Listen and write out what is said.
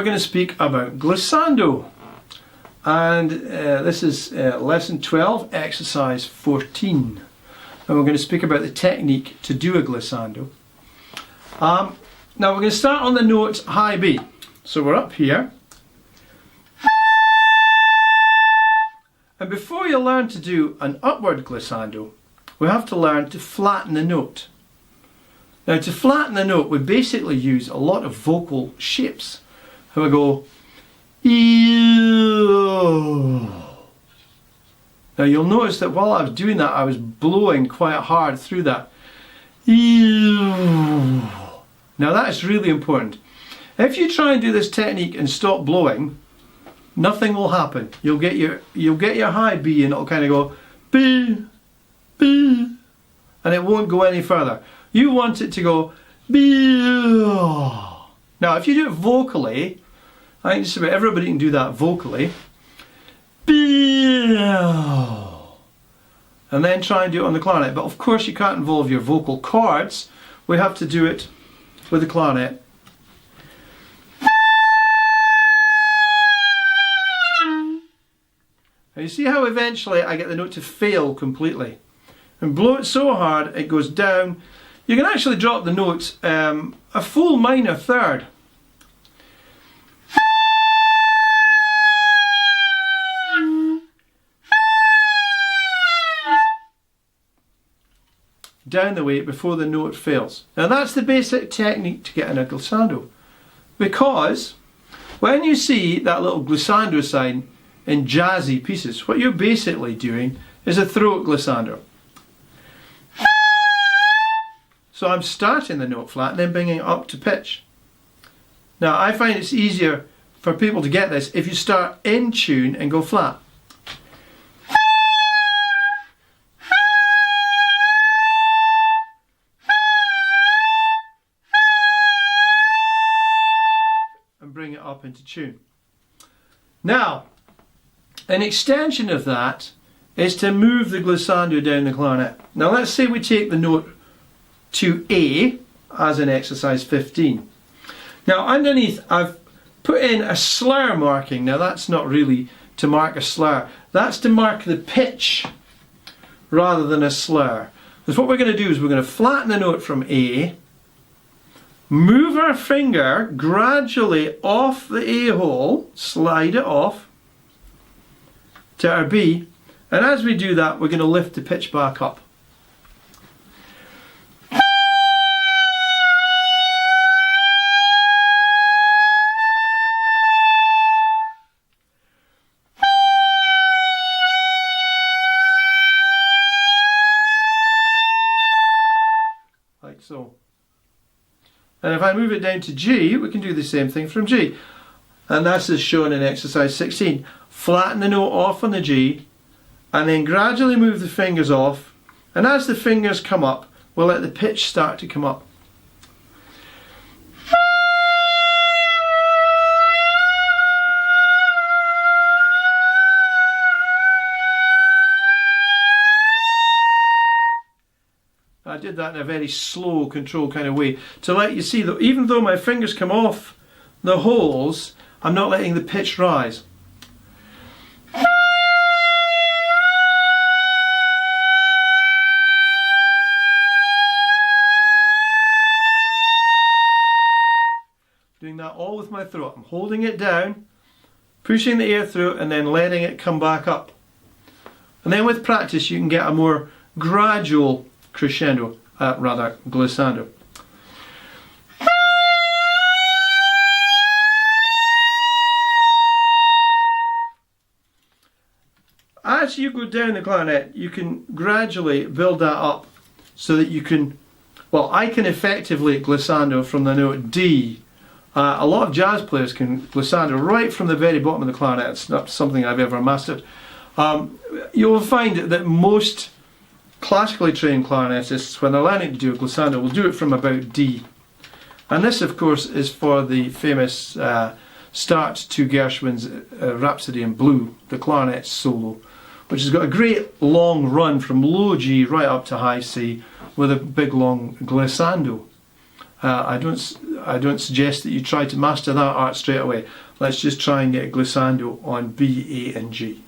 going to speak about glissando. And this is lesson 12, exercise 14. And we're going to speak about the technique to do a glissando. Now we're going to start on the note high B. So we're up here. And before you learn to do an upward glissando, we have to learn to flatten the note. Now to flatten the note, we basically use a lot of vocal shapes. And we go, ew. Now you'll notice that while I was doing that, I was blowing quite hard through that. Ew. Now that is really important. If you try and do this technique and stop blowing, nothing will happen. You'll get your high B and it'll kind of go B, B, and it won't go any further. You want it to go B. Now if you do it vocally, I think just about everybody can do that vocally. B. And then try and do it on the clarinet. But of course you can't involve your vocal cords. We have to do it with the clarinet. Now you see how eventually I get the note to fail completely. And blow it so hard it goes down. You can actually drop the note a full minor third. Down the way before the note fails. Now that's the basic technique to get in a glissando. Because when you see that little glissando sign in jazzy pieces, what you're basically doing is a throat glissando. So I'm starting the note flat and then bringing it up to pitch. Now I find it's easier for people to get this if you start in tune and go flat. And bring it up into tune. Now, an extension of that is to move the glissando down the clarinet. Now let's say we take the note to A as in exercise 15. Now underneath I've put in a slur marking. Now that's not really to mark a slur. That's to mark the pitch rather than a slur. Because what we're going to do is we're going to flatten the note from A, move our finger gradually off the A hole, slide it off to our B, and as we do that we're going to lift the pitch back up. Like so. And if I move it down to G, we can do the same thing from G. And that's as shown in exercise 16. Flatten the note off on the G, and then gradually move the fingers off. And as the fingers come up, we'll let the pitch start to come up. I did that in a very slow, controlled kind of way to let you see that even though my fingers come off the holes, I'm not letting the pitch rise. Doing that all with my throat. I'm holding it down, pushing the air through it, and then letting it come back up. And then with practice you can get a more gradual crescendo, rather glissando. As you go down the clarinet, you can gradually build that up so that you can, well, I can effectively glissando from the note D. A lot of jazz players can glissando right from the very bottom of the clarinet. It's not something I've ever mastered. You'll find that most classically trained clarinetists, when they're learning to do a glissando, will do it from about D. And this, of course, is for the famous start to Gershwin's Rhapsody in Blue, the clarinet solo, which has got a great long run from low G right up to high C with a big long glissando. I don't suggest that you try to master that art straight away. Let's just try and get a glissando on B, A and G.